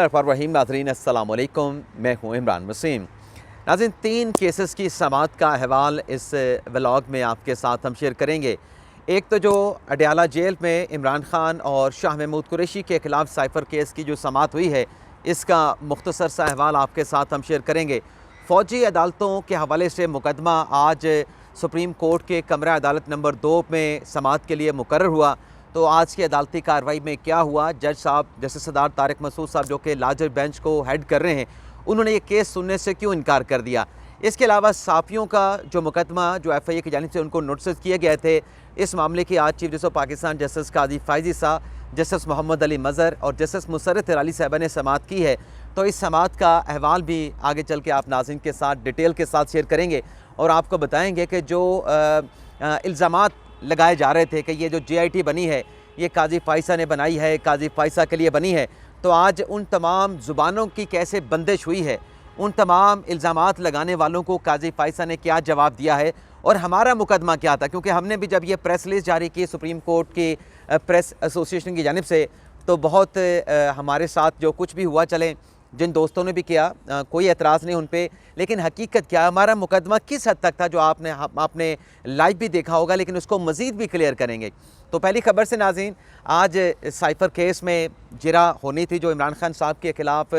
रहीम नाज़रीन अस्सलाम वालेकुम, मैं हूँ इमरान वसीम। नाज़रीन, 3 केसेस की समाअत का अहवाल इस व्लॉग में आपके साथ हम शेयर करेंगे। एक तो जो अडयाला जेल में इमरान खान और शाह महमूद कुरैशी के ख़िलाफ़ साइफ़र केस की जो समाअत हुई है, इसका मुख्तसर सा अहवाल आपके साथ हम शेयर करेंगे। फ़ौजी अदालतों के हवाले से मुकदमा आज सुप्रीम कोर्ट के कमरा अदालत नंबर 2 में समाअत के लिए मुकर्रर हुआ। तो आज की अदालती कार्रवाई में क्या हुआ, जज साहब जस्टिस सरदार तारिक मसूद साहब जो कि लार्जर बेंच को हेड कर रहे हैं, उन्होंने ये केस सुनने से क्यों इनकार कर दिया। इसके अलावा साफ़ियों का जो मुकदमा जो FIA की जानिब से उनको नोटिस किए गए थे, इस मामले की आज chief justice of Pakistan justice Qazi Faizi साहब, जस्टिस मोहम्मद अली मज़हर और जस्टिस मुसर्रत अली साहबा ने समाअत की है। तो इस समाअत का अहवाल भी आगे चल के आप नाज़रीन के साथ डिटेल के साथ शेयर करेंगे और आपको बताएँगे कि जो इल्ज़ामात लगाए जा रहे थे कि ये जो JIT बनी है ये काजी फ़ायसा ने बनाई है, काजी फ़ायसा के लिए बनी है, तो आज उन तमाम ज़ुबानों की कैसे बंदिश हुई है, उन तमाम इल्ज़ामात लगाने वालों को काजी फ़ायसा ने क्या जवाब दिया है और हमारा मुकदमा क्या था। क्योंकि हमने भी जब ये प्रेस रिलीज़ जारी की सुप्रीम कोर्ट की प्रेस एसोसिएशन की जानिब से, तो बहुत हमारे साथ जो कुछ भी हुआ, चले जिन दोस्तों ने भी किया, कोई एतराज़ नहीं उन पे, लेकिन हकीकत क्या, हमारा मुकदमा किस हद तक था, जो आपने लाइव भी देखा होगा, लेकिन उसको मज़ीद भी क्लियर करेंगे। तो पहली खबर से नाज़रीन, आज साइफ़र केस में जिरा होनी थी जो इमरान खान साहब के ख़िलाफ़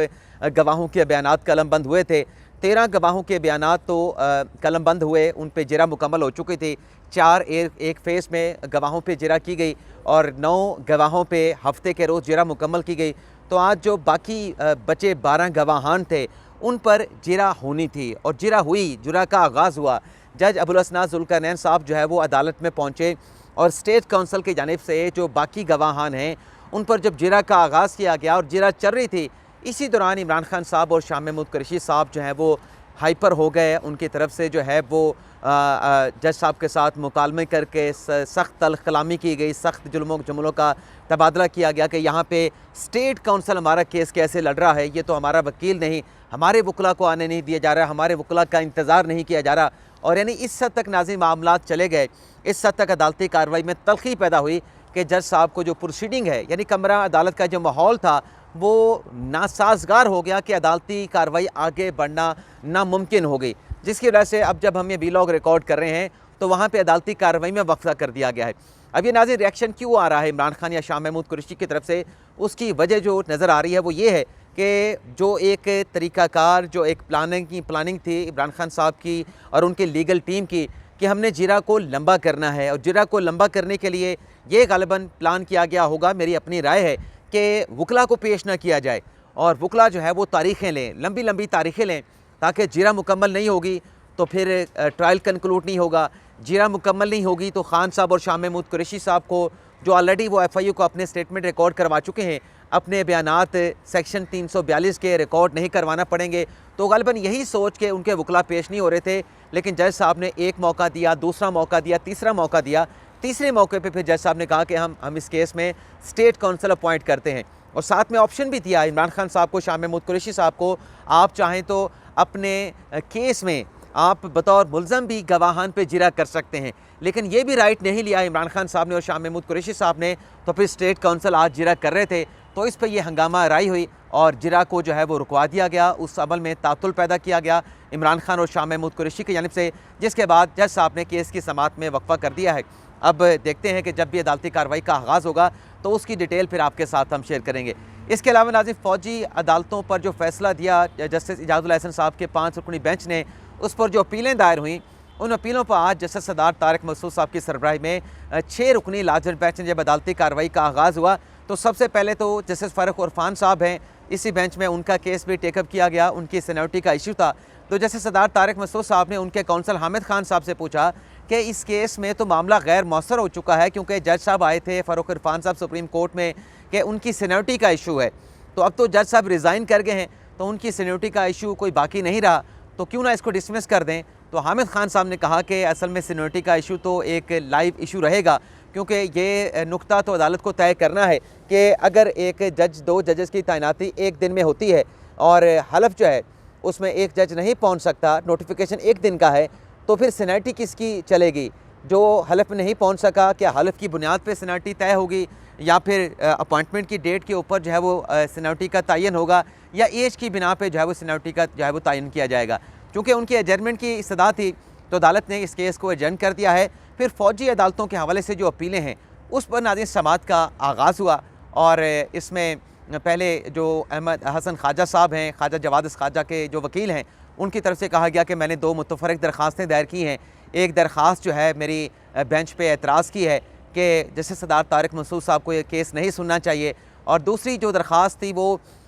गवाहों के बयानात कलमबंद हुए थे। 13 गवाहों के बयानात तो कलमबंद हुए, उन पर जिरा मुकम्मल हो चुकी थी। 4 एक फ़ेज़ में गवाहों पे जिरा की गई और 9 गवाहों पे हफ्ते के रोज़ जिरा मुकम्मल की गई। तो आज जो बाकी बचे 12 गवाहान थे उन पर जिरा होनी थी और जिरा हुई, जुरा का आगाज़ हुआ। जज अबुल हसन ज़ुल्करनैन साहब जो है वो अदालत में पहुँचे और स्टेट काउंसिल की जानिब से जो बाकी गवाहान हैं उन पर जब जिरा का आगाज़ किया गया और जिरा चल रही थी, इसी दौरान इमरान खान साहब और शाह महमूद कुरैशी साहब जो हैं वो हाइपर हो गए। उनकी तरफ से जो है वो जज साहब के साथ मुकालमे करके सख्त तल्ख़ कलामी की गई, सख्त जुमलों का तबादला किया गया कि यहाँ पे स्टेट काउंसिल हमारा केस कैसे लड़ रहा है, ये तो हमारा वकील नहीं, हमारे वकला को आने नहीं दिया जा रहा, हमारे वकला का इंतज़ार नहीं किया जा रहा। और यानी इस हद तक नाज़रीन मामलात चले गए, इस हद तक अदालती कार्रवाई में तल्ख़ी पैदा हुई कि जज साहब को जो प्रोसीडिंग है, यानी कमरा अदालत का जो माहौल था वो नासाजगार हो गया कि अदालती कार्रवाई आगे बढ़ना नामुमकिन हो गई, जिसकी वजह से अब जब हम ये वीलॉग रिकॉर्ड कर रहे हैं तो वहाँ पे अदालती कार्रवाई में वक्फा कर दिया गया है। अब ये नाज़रीन रिएक्शन क्यों आ रहा है इमरान खान या शाह महमूद कुरैशी की तरफ से, उसकी वजह जो नज़र आ रही है वो ये है कि जो एक तरीक़ाकार, जो एक प्लानिंग थी इमरान खान साहब की और उनकी लीगल टीम की कि हमने जिरा को लंबा करना है और जिरा को लंबा करने के लिए ये गालिबन प्लान किया गया होगा, मेरी अपनी राय है कि वकला को पेश ना किया जाए और वकला जो है वो तारीख़ें लें, लंबी लंबी तारीख़ें लें, ताकि जिरा मुकम्मल नहीं होगी तो फिर ट्रायल कंक्लूड नहीं होगा। जिरा मुकम्मल नहीं होगी तो खान साहब और शाह महमूद कुरैशी साहब को, जो ऑलरेडी वो FIA को अपने स्टेटमेंट रिकॉर्ड करवा चुके हैं, अपने बयानात सेक्शन 342 के रिकॉर्ड नहीं करवाना पड़ेंगे। तो गालिबन यही सोच के उनके वकला पेश नहीं हो रहे थे, लेकिन जज साहब ने एक मौका दिया, दूसरा मौका दिया, तीसरा मौका दिया। तीसरे मौके पे फिर जज साहब ने कहा कि हम इस केस में स्टेट काउंसिल अपॉइंट करते हैं और साथ में ऑप्शन भी दिया इमरान खान साहब को, शाह महमूद कुरैशी साहब को, आप चाहें तो अपने केस में आप बतौर मुल्ज़म भी गवाहान पे जिरा कर सकते हैं, लेकिन ये भी राइट नहीं लिया इमरान खान साहब ने और शाह महमूद कुरैशी साहब ने। तो फिर स्टेट काउंसिल आज जिरा कर रहे थे, तो इस पर यह हंगामा राई हुई और जिरा को जो है वो रुकवा दिया गया। उस अमल में तातुल पैदा किया गया इमरान खान और शाह महमूद कुरैशी की जानिब से, जिसके बाद जज साहब ने केस की समाअत में वक्फा कर दिया है। अब देखते हैं कि जब भी अदालती कार्रवाई का आगाज़ होगा तो उसकी डिटेल फिर आपके साथ हम शेयर करेंगे। इसके अलावा नाज़रीन, फ़ौजी अदालतों पर जो फ़ैसला दिया जस्टिस इजाज़ुल एहसन साहब के 5 रुकनी बेंच ने, उस पर जो अपीलें दायर हुई, उन अपीलों पर आज जस्टिस सरदार तारिक मसूद साहब की सरबराही में 6 रुकनी लार्जर बेंच ने जब अदालती कार्रवाई का आगाज़ हुआ तो सबसे पहले तो जस्टिस फ़ारूक उरफान साहब हैं, इसी बेंच में उनका केस भी टेकअप किया गया, उनकी सीनियरिटी का इशू था। तो जस्टिस सरदार तारिक मसूद साहब ने उनके काउंसिल हामिद खान साहब से पूछा कि इस केस में तो मामला गैर मौसर हो चुका है, क्योंकि जज साहब आए थे फ़ारूक उरफान साहब सुप्रीम कोर्ट में कि उनकी सीनियरिटी का इशू है, तो अब तो जज साहब रिज़ाइन कर गए हैं तो उनकी सीनियरिटी का इशू कोई बाकी नहीं रहा, तो क्यों ना इसको डिसमिस कर दें। तो हामिद खान साहब ने कहा कि असल में सीनियरिटी का इशू तो एक लाइव इशू रहेगा, क्योंकि ये नुक्ता तो अदालत को तय करना है कि अगर एक जज 2 जजेस की तैनाती एक दिन में होती है और हलफ जो है उसमें एक जज नहीं पहुंच सकता, नोटिफिकेशन एक दिन का है, तो फिर सीनियरिटी किसकी चलेगी? जो हलफ में नहीं पहुंच सका, क्या हलफ की बुनियाद पे सीनियरिटी तय होगी या फिर अपॉइंटमेंट की डेट के ऊपर जो है वो सीनियरिटी का तयन होगा, या एज की बिना पे जो है वो सीनियरिटी का जो है वो तयन किया जाएगा। चूँकि उनकी एडजर्नमेंट की इस्तदा थी तो अदालत ने इस केस को एडजर्न कर दिया है। फिर फ़ौजी अदालतों के हवाले से जो अपीलें हैं उस पर नाज़रीन समाअत का आगाज़ हुआ, और इसमें पहले जो अहमद हसन ख्वाजा साहब हैं, ख्वाजा जवाद ख्वाजा के जो वकील हैं, उनकी तरफ से कहा गया कि मैंने 2 मुतफ़र्रिक़ दरख्वास्तें दायर की हैं। एक दरख्वास्त जो है मेरी बेंच पे एतराज़ की है कि जस्टिस सरदार तारिक मंसूर साहब को ये केस नहीं सुनना चाहिए, और दूसरी जो दरख्वास्त थी वो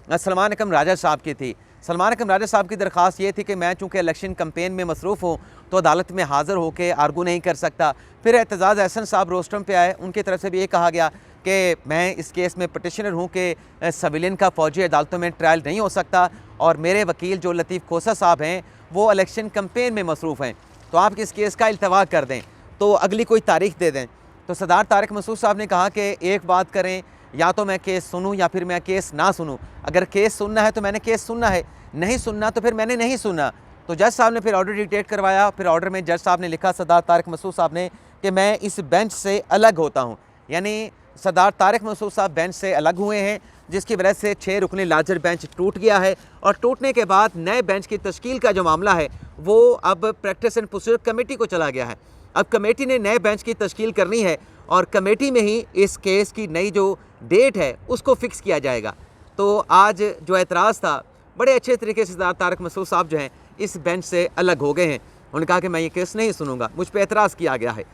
सलमान अकरम राजा साहब की थी। सलमान अकरम राजा साहब की दरख्वास्त ये थी कि मैं चूँकि इलेक्शन कैंपेन में मसरूफ़ हूँ तो अदालत में हाज़िर होकर आर्गू नहीं कर सकता। फिर एतजाज़ अहसन साहब रोस्टम पे आए, उनकी तरफ से भी ये कहा गया कि मैं इस केस में पटिशनर हूँ कि सिविलियन का फ़ौजी अदालतों में ट्रायल नहीं हो सकता, और मेरे वकील जो लतीफ़ खोसा साहब हैं वो इलेक्शन कैंपेन में मसरूफ़ हैं, तो आप इस केस का इल्तवा कर दें, तो अगली कोई तारीख़ दे दें। तो सरदार तारिक मंसूर साहब ने कहा कि एक बात करें, या तो मैं केस सुनूं या फिर मैं केस ना सुनूं। अगर केस सुनना है तो मैंने केस सुनना है, नहीं सुनना तो फिर मैंने नहीं सुनना। तो जज साहब ने फिर ऑर्डर डिक्टेट करवाया। फिर ऑर्डर में जज साहब ने लिखा, सरदार तारिक मंसूर साहब ने, कि मैं इस बेंच से अलग होता हूँ। यानी सरदार तारिक मंसूर साहब बेंच से अलग हुए हैं, जिसकी वजह से 6 रुकनी लार्जर बेंच टूट गया है, और टूटने के बाद नए बेंच की तश्कील का जो मामला है वो अब प्रैक्टिस एंड प्रोसीजर कमेटी को चला गया है। अब कमेटी ने नए बेंच की तश्कील करनी है, और कमेटी में ही इस केस की नई जो डेट है उसको फिक्स किया जाएगा। तो आज जो एतराज़ था, बड़े अच्छे तरीके से सरदार तारिक मंसूर साहब जो हैं इस बेंच से अलग हो गए हैं। उन्होंने कहा कि मैं ये केस नहीं सुनूंगा, मुझ पर एतराज़ किया गया है।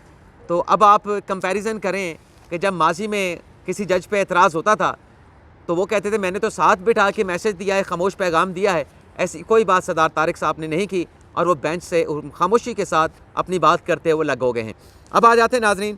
तो अब आप कंपैरिजन करें कि जब माजी में किसी जज पे एतराज़ होता था तो वो कहते थे मैंने तो साथ बिठा के मैसेज दिया है, खामोश पैगाम दिया है। ऐसी कोई बात सरदार तारिक साहब ने नहीं की, और वो बेंच से खामोशी के साथ अपनी बात करते हुए अलग हो गए हैं। अब आ जाते हैं नाजरीन,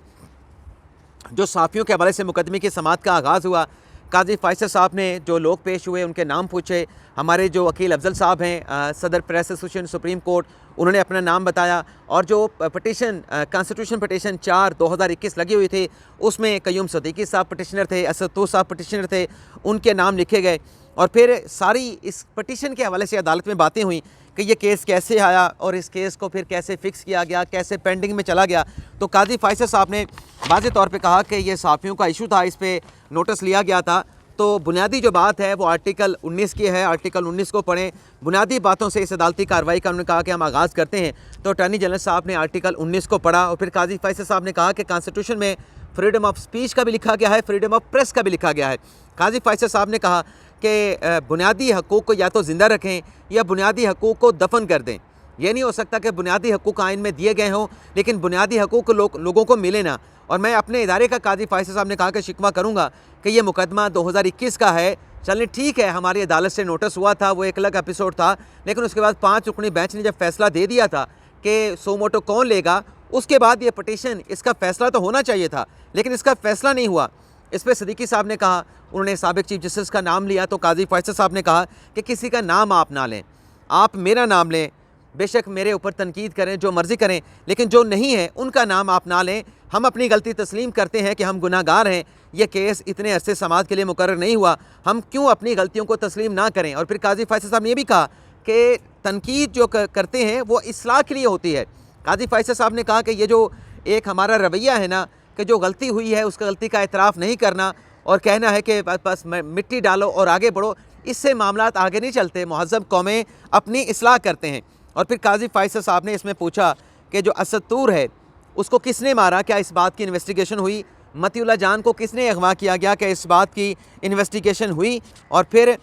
जो साफ़ियों के हवाले से मुकदमे की समाअत का आगाज़ हुआ। काजी फैसल साहब ने जो लोग पेश हुए उनके नाम पूछे। हमारे जो वकील अफजल साहब हैं, सदर प्रेस एसोसिएशन सुप्रीम कोर्ट, उन्होंने अपना नाम बताया, और जो पटिशन कॉन्स्टिट्यूशन पटिशन 4/2021 लगी हुई थी उसमें कयूम सदीकी साहब पटिशनर थे, असदतूर साहब पटिशनर थे, उनके नाम लिखे गए। और फिर सारी इस पटिशन के हवाले से अदालत में बातें हुई कि ये केस कैसे आया और इस केस को फिर कैसे फ़िक्स किया गया, कैसे पेंडिंग में चला गया। तो काजी फैसल साहब ने वाज़े तौर पे कहा कि ये साफ़ियों का इशू था, इस पर नोटिस लिया गया था। तो बुनियादी जो बात है वो आर्टिकल 19 की है, आर्टिकल 19 को पढ़ें। बुनियादी बातों से इस अदालती कार्रवाई का उन्होंने कहा कि हम आगाज़ करते हैं। तो अटॉर्नी जनरल साहब ने आर्टिकल 19 को पढ़ा, और फिर काजी फैसल साहब ने कहा कि कॉन्स्टिट्यूशन में फ्रीडम ऑफ स्पीच का भी लिखा गया है, फ्रीडम ऑफ प्रेस का भी लिखा गया है। काजी फैसल साहब ने कहा कि बुनियादी हकूक़ को या तो ज़िंदा रखें या बुनियादी हकूक़ को दफन कर दें। ये नहीं हो सकता कि बुनियादी हकूक़ आइन में दिए गए हों लेकिन बुनियादी हकूक़ लोगों को मिले ना। और मैं अपने इदारे का काजी फैसल साहब ने कहा कि शिकवा करूँगा कि ये मुकदमा 2021 का है। चलें ठीक है, हमारी अदालत से नोटिस हुआ था, वो एक अलग एपिसोड था, लेकिन उसके बाद 5 रुकनी बेंच ने जब फैसला दे दिया था कि सो मोटो कौन लेगा, उसके बाद ये पटिशन, इसका फ़ैसला तो होना चाहिए था, लेकिन इसका फ़ैसला नहीं हुआ। इस पर सदीकी साहब ने कहा, उन्होंने साबिक चीफ जस्टिस का नाम लिया, तो काजी फैसल साहब ने कहा कि किसी का नाम आप ना लें, आप मेरा नाम लें, बेशक मेरे ऊपर तनकीद करें, जो मर्ज़ी करें, लेकिन जो नहीं है उनका नाम आप ना लें। हम अपनी गलती तस्लीम करते हैं कि हम गुनाहगार हैं, यह केस इतने अरसे समाअत के लिए मुकर्रर नहीं हुआ, हम क्यों अपनी गलतियों को तस्लीम ना करें। और फिर काजी फैसल साहब ने यह भी कहा कि तनकीद जो करते हैं वो इस्लाह के लिए होती है। काजी फैसल साहब ने कहा कि ये जो एक हमारा रवैया है ना, कि जो गलती हुई है उस गलती का एतराफ़ नहीं करना और कहना है कि बस मिट्टी डालो और आगे बढ़ो, इससे मामलात आगे नहीं चलते। मुहज़्ज़ब कौमें अपनी इस्लाह करते हैं। और फिर काजी फैसल साहब ने इसमें पूछा कि जो असदतूर है उसको किसने मारा, क्या इस बात की इन्वेस्टिगेशन हुई, मतीउल्लाह जान को किसने अगवा किया गया, क्या इस बात की इन्वेस्टिगेशन हुई। और फिर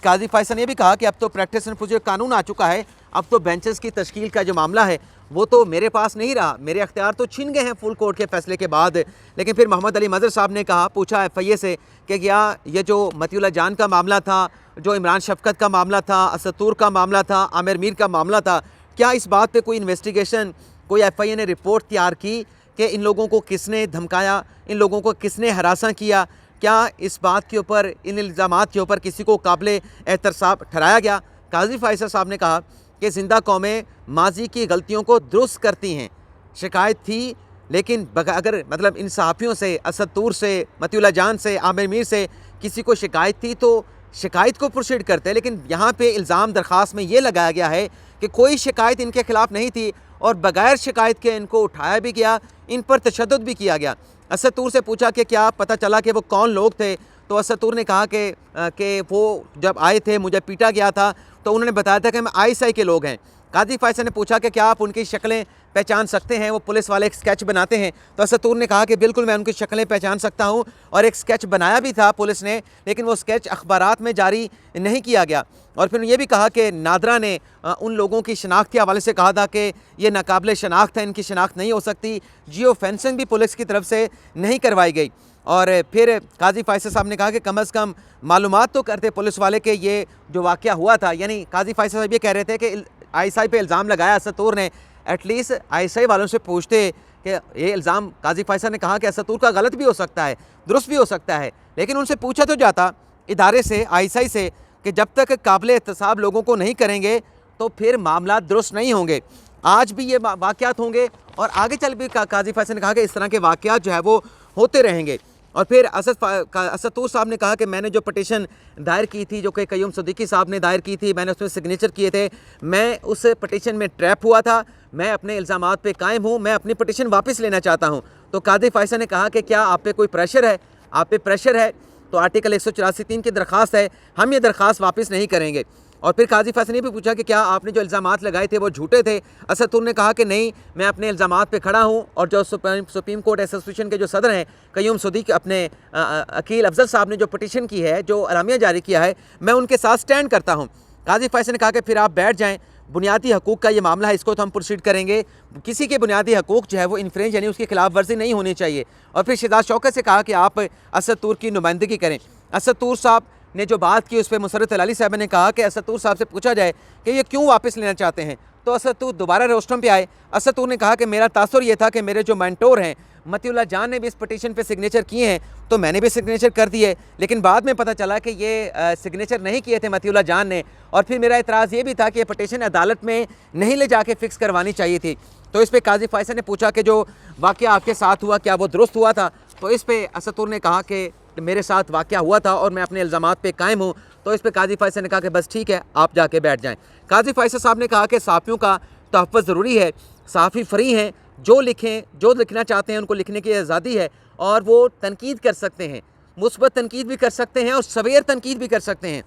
काजी फैसल ने भी कहा कि अब तो प्रैक्टिस एंड प्रोसीजर कानून आ चुका है, अब तो बेंचेस की तश्कील का जो मामला है वो तो मेरे पास नहीं रहा, मेरे अख्तियार तो छिन गए हैं फुल कोर्ट के फैसले के बाद। लेकिन फिर मोहम्मद अली मज़हर साहब ने कहा, पूछा FIA से कि क्या ये जो मतीउल्लाह जान का मामला था, जो इमरान शफ़क़त का मामला था, असदतूर का मामला था, आमिर मीर का मामला था, क्या इस बात पे कोई इन्वेस्टिगेशन, कोई FIA ने रिपोर्ट तैयार की कि इन लोगों को किसने धमकाया, इन लोगों को किसने हरासा किया, क्या इस बात के ऊपर, इन इल्ज़ामात के ऊपर किसी को काबिल एहतसाब ठहराया गया। काजी फैसल साहब ने कहा कि ज़िंदा कौमें माजी की गलतियों को दुरुस्त करती हैं, शिकायत थी लेकिन अगर मतलब इन सहाफ़ियों से, असदतूर से, मतीउल्लाह जान से, आमिर मीर से किसी को शिकायत थी तो शिकायत को प्रोसीड करते हैं। लेकिन यहाँ पे इल्ज़ाम दरख्वास्त में ये लगाया गया है कि कोई शिकायत इनके ख़िलाफ़ नहीं थी और बग़ैर शिकायत के इनको उठाया भी गया, इन पर तशद्दुद भी किया गया। असतूर से पूछा कि क्या पता चला कि वो कौन लोग थे, तो असतूर ने कहा कि वो जब आए थे मुझे पीटा गया था, तो उन्होंने बताया था कि हम आईएसआई के लोग हैं। काजी फैसल ने पूछा कि क्या आप उनकी शक्लें पहचान सकते हैं, वो पुलिस वाले एक स्केच बनाते हैं, तो असतूर ने कहा कि बिल्कुल मैं उनकी शक्लें पहचान सकता हूं, और एक स्केच बनाया भी था पुलिस ने, लेकिन वो स्केच अखबारात में जारी नहीं किया गया। और फिर ये भी कहा कि नादरा ने उन लोगों की शनाख्त के हवाले से कहा था कि ये नाकाबिले शनाख्त है, इनकी शनाख्त नहीं हो सकती। जियो फेंसिंग भी पुलिस की तरफ से नहीं करवाई गई। और फिर काजी फैसल साहब ने कहा कि कम अज़ कम मालूमात तो करते पुलिस वाले कि ये जो वाक़या हुआ था, यानी काजी फैसल साहब ये कह रहे थे कि आईएसआई पे इल्ज़ाम लगाया असतूर ने, एटलीस्ट आईएसआई वालों से पूछते कि ये इल्ज़ाम, काजी फैसल ने कहा कि असतूर का गलत भी हो सकता है, दुरुस्त भी हो सकता है, लेकिन उनसे पूछा तो जाता इदारे से, आईएसआई से, कि जब तक काबिल एहतसाब लोगों को नहीं करेंगे तो फिर मामला दुरुस्त नहीं होंगे। आज भी ये वाक़यात होंगे और आगे चल भी काजी फैसल ने कहा कि इस तरह के वाक़यात जो है वो होते रहेंगे। और फिर असतूर साहब ने कहा कि मैंने जो पटिशन दायर की थी, जो कि क़य्यूम सिद्दीकी साहब ने दायर की थी, मैंने उसमें सिग्नेचर किए थे, मैं उस पटिशन में ट्रैप हुआ था, मैं अपने इल्ज़ामात पे कायम हूँ, मैं अपनी पटिशन वापस लेना चाहता हूँ। तो काजी फैसल ने कहा कि क्या आप पे कोई प्रेशर है, आप पे प्रेशर है तो आर्टिकल 184(3) की दरख्वास्त है, हम ये दरख्वास्त वापस नहीं करेंगे। और फिर काजी फैसल ने भी पूछा कि क्या आपने जो इल्ज़ामात लगाए थे वो झूठे थे। असतूर ने कहा कि नहीं, मैं अपने इल्ज़ामात पे खड़ा हूँ, और जो सुप्रीम कोर्ट एसोसिएशन के जो सदर हैं क़य्यूम सिद्दीकी, अपने अकील अफजल साहब ने जो पटिशन की है, जो अलामिया जारी किया है, मैं उनके साथ स्टैंड करता हूँ। काजी फैसल ने कहा कि फिर आप बैठ जाएँ, बुनियादी हकूक़ का ये मामला है, इसको तो हम प्रोसीड करेंगे, किसी के बुनियादी हकूक़ जो है वो इन्फ्रेंज यानी उसकी खिलाफ वर्जी नहीं होनी चाहिए। और फिर शहजाद शौकत से कहा कि आप असतूर की नुमाइंदगी करें। असतूर साहब ने जो बात की उस पर मुसर्रत अली साहब ने कहा कि असतूर साहब से पूछा जाए कि ये क्यों वापस लेना चाहते हैं, तो असतूर दोबारा रोस्टम पे आए। असतूर ने कहा कि मेरा तासुर ये था कि मेरे जो मेंटोर हैं मतीउल्लाह जान ने भी इस पटिशन पे सिग्नेचर किए हैं, तो मैंने भी सिग्नेचर कर दिए, लेकिन बाद में पता चला कि ये सिग्नेचर नहीं किए थे मतीउल्लाह जान ने। और फिर मेरा इतराज़ ये भी था कि ये पटिशन अदालत में नहीं ले जाके फ़िक्स करवानी चाहिए थी। तो इस पर काजी फैसल ने पूछा कि जो वाक़या आपके साथ हुआ क्या वो दुरुस्त हुआ था, तो इस पर असतूर ने कहा कि मेरे साथ वाक़या हुआ था और मैं अपने इल्ज़ामात पे कायम हूँ। तो इस पर काजी फैसल ने कहा कि बस ठीक है, आप जाके बैठ जाएँ। काजी फैसल साहब ने कहा कि सहाफ़ियों का तहफ़्फ़ुज़ ज़रूरी है, सहाफ़ी फ्री हैं, जो लिखें, जो लिखना चाहते हैं उनको लिखने की आज़ादी है, और वो तनकीद कर सकते हैं, मुस्बत तनकीद भी कर सकते हैं और सवेर तनकीद भी कर सकते हैं।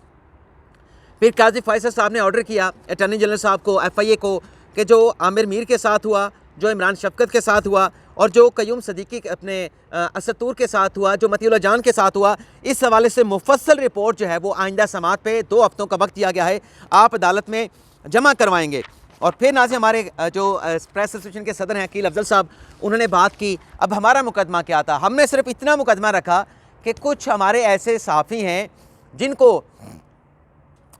फिर काजी फैसल साहब ने ऑर्डर किया अटॉर्नी जनरल साहब को, FIA को, कि जो आमिर मीर के साथ हुआ, जो इमरान शफकत के साथ हुआ, और जो क़य्यूम सिद्दीकी अपने असतूर के साथ हुआ, जो मतीउल्लाह जान के साथ हुआ, इस हवाले से मुफस्सल रिपोर्ट जो है वो आइंदा समात पे 2 हफ्तों का वक्त दिया गया है, आप अदालत में जमा करवाएंगे। और फिर नाज़िर हमारे जो प्रेस एसोसिएशन के सदर हैं अकील अफजल साहब, उन्होंने बात की अब हमारा मुकदमा क्या था। हमने सिर्फ इतना मुकदमा रखा कि कुछ हमारे ऐसे सहाफ़ी हैं जिनको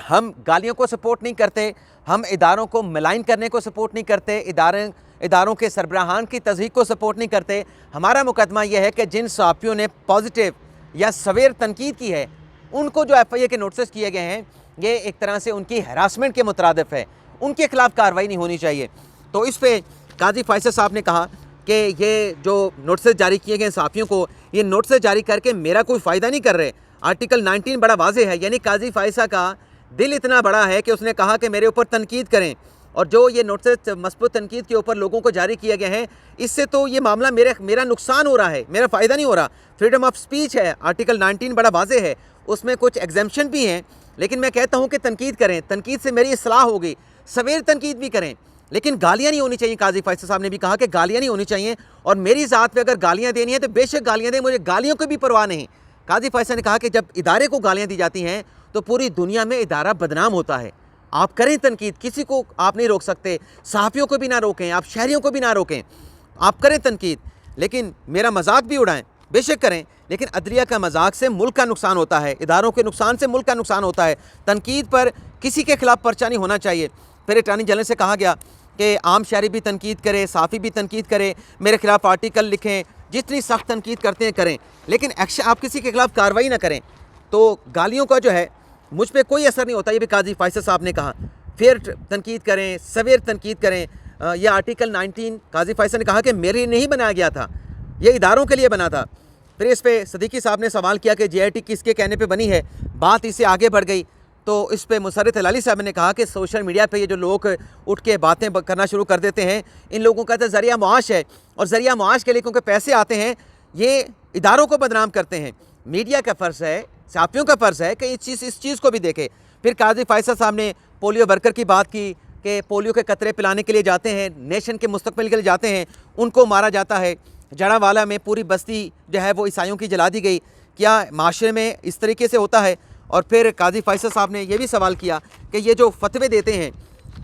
हम गालियों को सपोर्ट नहीं करते, हम इदारों को मलाइन करने को सपोर्ट नहीं करते, इदारों के सरबराहान की तज़हीक को सपोर्ट नहीं करते। हमारा मुकदमा यह है कि जिन सहाफ़ियों ने पॉजिटिव या सवेर तनकीद की है, उनको जो FIA के नोटिस किए गए हैं, ये एक तरह से उनकी हरासमेंट के मुतरादिफ है, उनके खिलाफ कार्रवाई नहीं होनी चाहिए। तो इस पर काजी फैसल साहब ने कहा कि ये जो नोटिस जारी किए गए सहाफ़ियों को, ये नोटिस जारी करके मेरा कोई फ़ायदा नहीं कर रहे। आर्टिकल 19 बड़ा वाज़ेह है, यानी काजी फैसल का दिल इतना बड़ा है कि उसने कहा कि मेरे ऊपर तनकीद करें, और जो ये नोटिस मस्बूत तनकीद के ऊपर लोगों को जारी किए गए हैं, इससे तो ये मामला मेरा नुकसान हो रहा है, मेरा फ़ायदा नहीं हो रहा। फ्रीडम ऑफ स्पीच है, आर्टिकल 19 बड़ा वाज़ेह है, उसमें कुछ एग्जेम्पशन भी हैं, लेकिन मैं कहता हूँ कि तनकीद करें, तनकीद से मेरी इस्लाह होगी, सवेर तनकीद भी करें, लेकिन गालियाँ नहीं होनी चाहिए। काजी फैसल साहब ने भी कहा कि गालियाँ नहीं होनी चाहिए, और मेरी ज़ात पर अगर गालियाँ देनी है तो बेशक गालियाँ दें, मुझे गालियों की भी परवाह नहीं। काजी फैसल ने कहा कि जब इदारे को गालियाँ दी जाती हैं तो पूरी दुनिया में इदारा बदनाम होता है। आप करें तनकीद, किसी को आप नहीं रोक सकते, सहाफ़ियों को भी ना रोकें, आप शहरियों को भी ना रोकें, आप करें तनकीद, लेकिन मेरा मजाक भी उड़ाएं, बेशक करें, लेकिन अदलिया का मजाक से मुल्क का नुकसान होता है, इदारों के नुकसान से मुल्क का नुकसान होता है। तनकीद पर किसी के खिलाफ पर्चा नहीं होना चाहिए। फिर अटॉर्नी जनरल से कहा गया कि आम शहरी भी तनकीद करे, सहाफ़ी भी तनकीद करे, मेरे खिलाफ आर्टिकल लिखें, जितनी सख्त तनकीद करते हैं करें, लेकिन एक्शन आप किसी के खिलाफ कार्रवाई ना करें। तो गालियों का जो है मुझ पर कोई असर नहीं होता, ये भी काजी फैसल साहब ने कहा। फिर तनकीद करें, सवेर तनकीद करें। यह आर्टिकल 19 काजी फैसल ने कहा कि मेरे लिए नहीं बनाया गया था, ये इदारों के लिए बना था। फिर इस पर सिद्दीकी साहब ने सवाल किया कि JIT किसके कहने पे बनी है, बात इससे आगे बढ़ गई। तो इस पर मुसर्रत अली साहब ने कहा कि सोशल मीडिया पे ये जो लोग उठ के बातें करना शुरू कर देते हैं, इन लोगों का तो ज़रिया मुआश है, और ज़रिया मुआश के लिए क्योंकि पैसे आते हैं, ये इदारों को बदनाम करते हैं। मीडिया का फ़र्ज़ है, सहाफ़ियों का फ़र्ज़ है कि इस चीज़ को भी देखे। फिर काजी फैसल साहब ने पोलियो वर्कर की बात की कि पोलियो के कतरे पिलाने के लिए जाते हैं, नेशन के मुस्तकबिल के लिए जाते हैं, उनको मारा जाता है। जड़ावाला में पूरी बस्ती जो है वो ईसाइयों की जला दी गई। क्या माशरे में इस तरीके से होता है? और फिर काजी फैसल साहब ने यह भी सवाल किया कि ये जो फतवे देते हैं,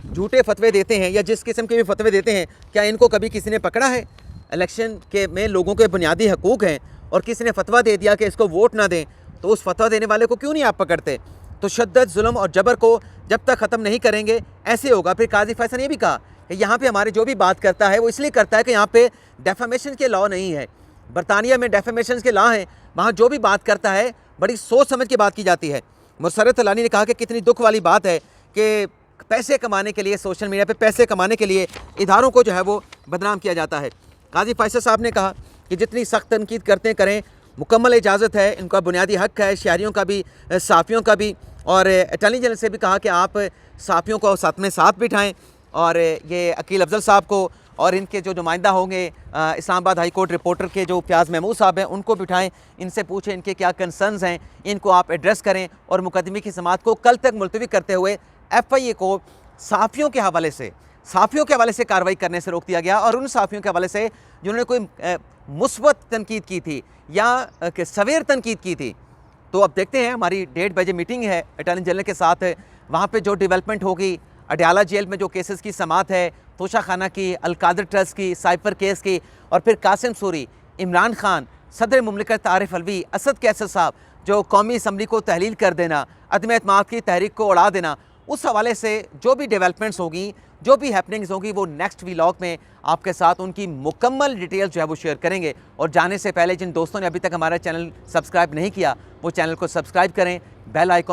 झूठे फतवे देते हैं या जिस किस्म के भी फतवे देते हैं, क्या इनको कभी किसी ने पकड़ा है? इलेक्शन के में लोगों के बुनियादी हकूक़ हैं और किसी ने फतवा दे दिया कि इसको वोट ना दें, तो उस फतवा देने वाले को क्यों नहीं आप पकड़ते? तो शद्दत, जुल्म और जबर को जब तक ख़त्म नहीं करेंगे ऐसे होगा। फिर काजी फैसल ने ये भी कहा कि यहाँ पे हमारे जो भी बात करता है वो इसलिए करता है कि यहाँ पे डेफेमेशन के लॉ नहीं है। बरतानिया में डेफेमेशन के लॉ हैं, वहाँ जो भी बात करता है बड़ी सोच समझ के बात की जाती है। मुसर्रत अलानी ने कहा कि कितनी दुख वाली बात है कि पैसे कमाने के लिए, सोशल मीडिया पे पैसे कमाने के लिए इदारों को जो है वो बदनाम किया जाता है। काजी फैसल साहब ने कहा कि जितनी सख्त तनकीद करते करें, मुकम्मल इजाज़त है, इनका बुनियादी हक़ है, शहरियों का भी, सहाफ़ियों का भी। और अटॉर्नी जनरल से भी कहा कि आप सहाफ़ियों को साथ में साथ बिठाएँ और ये अकील अफजल साहब को और इनके जो नुमाइंदा होंगे इस्लामाबाद हाई कोर्ट रिपोर्टर के जो फयाज़ महमूद साहब हैं, उनको बिठाएं, इनसे पूछें इनके क्या कंसर्न्स हैं, इनको आप एड्रेस करें और मुकदमे की समाअत को कल तक मुलतवी करते हुए FIA को सहाफ़ियों के हवाले से कार्रवाई करने से रोक दिया गया। और उन सहाफ़ियों के हवाले से जिन्होंने कोई मुस्बत तनकीद की थी या सवेर तनकीद की थी। तो अब देखते हैं, हमारी 1:30 बजे मीटिंग है अटॉर्नी जनरल के साथ, वहाँ पे जो डेवलपमेंट होगी, अडयाला जेल में जो केसेस की समाअत है, तोशा खाना की, अलकादर ट्रस्ट की, साइफर केस की, और फिर कासिम सूरी, इमरान खान, सदर मुमलिकत आरिफ अलवी, असद कैसर साहब, जो कौमी असम्बली को तहलील कर देना, अदम एतमाद की तहरीक को उड़ा देना, उस हवाले से जो भी डेवलपमेंट्स होगी, जो भी हैपनिंग्स होगी, वो नेक्स्ट व्लॉग में आपके साथ उनकी मुकम्मल डिटेल जो है वो शेयर करेंगे। और जाने से पहले जिन दोस्तों ने अभी तक हमारा चैनल सब्सक्राइब नहीं किया, वो चैनल को सब्सक्राइब करें, बेल आइकॉन